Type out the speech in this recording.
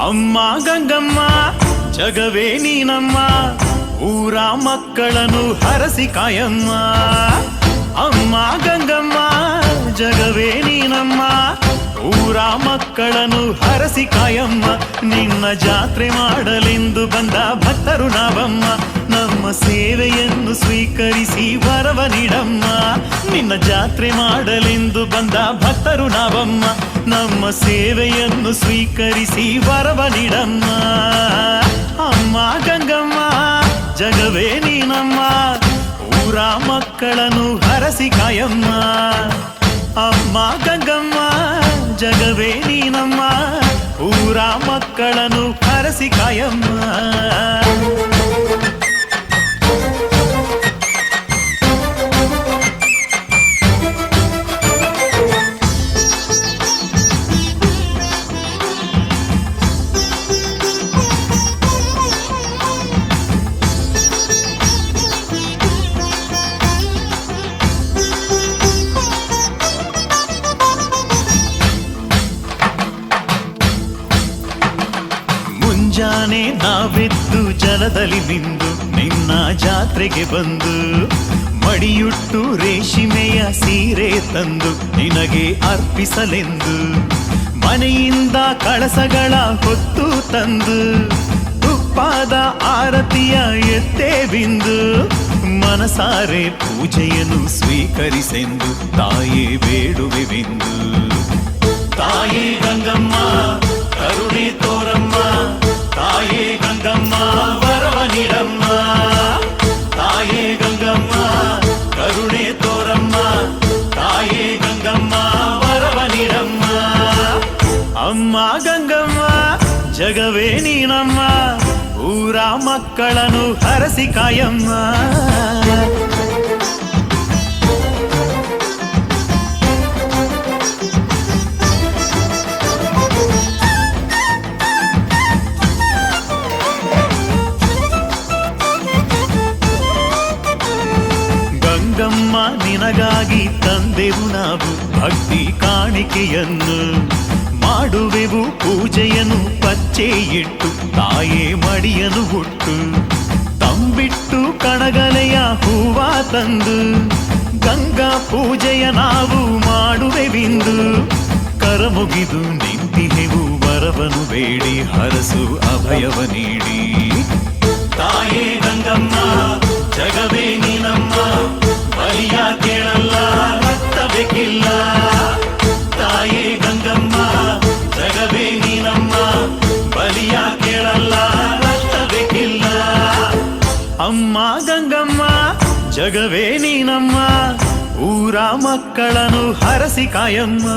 ಅಮ್ಮ ಗಂಗಮ್ಮ ಜಗವೇ ನೀನಮ್ಮ, ಊರ ಮಕ್ಕಳನ್ನು ಹರಸಿ ಕಾಯಮ್ಮ. ಅಮ್ಮ ಗಂಗಮ್ಮ ಜಗವೇ ನೀನಮ್ಮ, ಊರ ಮಕ್ಕಳನ್ನು ಹರಸಿ ಕಾಯಮ್ಮ. ನಿನ್ನ ಜಾತ್ರೆ ಮಾಡಲೆಂದು ಬಂದ ಭಕ್ತರು ನಾವಮ್ಮ, ನಮ್ಮ ಸೇವೆಯನ್ನು ಸ್ವೀಕರಿಸಿ ವರವ ನೀಡಮ್ಮ. ನಿನ್ನ ಜಾತ್ರೆ ಮಾಡಲೆಂದು ಬಂದ ಭಕ್ತರು ನಾವಮ್ಮ, ನಮ್ಮ ಸೇವೆಯನ್ನು ಸ್ವೀಕರಿಸಿ ವರವ ನೀಡಮ್ಮ. ಅಮ್ಮ ಗಂಗಮ್ಮ ಜಗವೇ ನೀನಮ್ಮ, ಊರ ಮಕ್ಕಳನ್ನು ಹರಸಿ ಕಾಯಮ್ಮ. ಅಮ್ಮ ಗಂಗಮ್ಮ ಜಗವೇ ನೀನಮ್ಮ, ಊರ ಮಕ್ಕಳನ್ನು ಹರಸಿ ಕಾಯಮ್ಮ. ಮುಂಜಾನೆ ನಾವೆದ್ದು ಜಲದಲ್ಲಿ ಮಿಂದು ನಿನ್ನ ಜಾತ್ರೆಗೆ ಬಂದು, ಮಡಿಯುಟ್ಟು ರೇಷ್ಮೆಯ ಸೀರೆ ತಂದು ನಿನಗೆ ಅರ್ಪಿಸಲೆಂದು, ಮನೆಯಿಂದ ಕಳಸಗಳ ಹೊತ್ತು ತಂದು ತುಪ್ಪದ ಆರತಿಯ ಎತ್ತೇ ಬಿಂದು, ಮನಸಾರೆ ಪೂಜೆಯನ್ನು ಸ್ವೀಕರಿಸೆಂದು ತಾಯೇ ಬೇಡುವೆವೆಂದು. ತಾಯೇ ಗಂಗಮ್ಮ ಕರುಣೆ ತೋರಮ್ಮ, ತಾಯೇ ಗಂಗಮ್ಮ ವರವ ನೀಡಮ್ಮ. ತಾಯೇ ಗಂಗಮ್ಮ ಕರುಣೆ ತೋರಮ್ಮ, ತಾಯೇ ಗಂಗಮ್ಮ ವರವ ನೀಡಮ್ಮ. ಅಮ್ಮ ಗಂಗಮ್ಮ ಜಗವೇ ನೀನಮ್ಮ, ಊರ ಮಕ್ಕಳನ್ನು ಹರಸಿ ಕಾಯಮ್ಮ. ಗಂಗಮ್ಮ ನಿನಗಾಗಿ ತಂದೆವು ನಾವು ಭಕ್ತಿ ಕಾಣಿಕೆಯನ್ನು, ಮಾಡುವೆವು ಪೂಜೆಯನ್ನು ಪಚ್ಚೆ ಇಟ್ಟು ತಾಯೇ ಮಡಿಯನು ಹುಟ್ಟು. ತಂಬಿಟ್ಟು ಕಣಗಲೆಯ ಹೂವ ತಂದು ಗಂಗಾ ಪೂಜೆಯ ನಾವು ಮಾಡುವೆವಿಂದು, ಕರಮುಗಿದು ನಿಂತಿಹೆವು ವರವನು ಬೇಡಿ ಹರಸು ಅಭಯವ ನೀಡಿ. ತಾಯೇ ಗಂಗಮ್ಮ ಜಗವೇ ನೀನಮ್ಮ, ಬಲಿಯ ಕೇಳಲ್ಲ ರಕ್ತ ಬೇಕಿಲ್ಲ. ತಾಯೇ ಗಂಗಮ್ಮ ಜಗವೇ ನೀನಮ್ಮ, ಬಲಿಯ ಕೇಳಲ್ಲ ರಕ್ತ ಬೇಕಿಲ್ಲ. ಅಮ್ಮ ಗಂಗಮ್ಮ ಜಗವೇ ನೀನಮ್ಮ, ಊರ ಮಕ್ಕಳನ್ನು ಹರಸಿ ಕಾಯಮ್ಮ.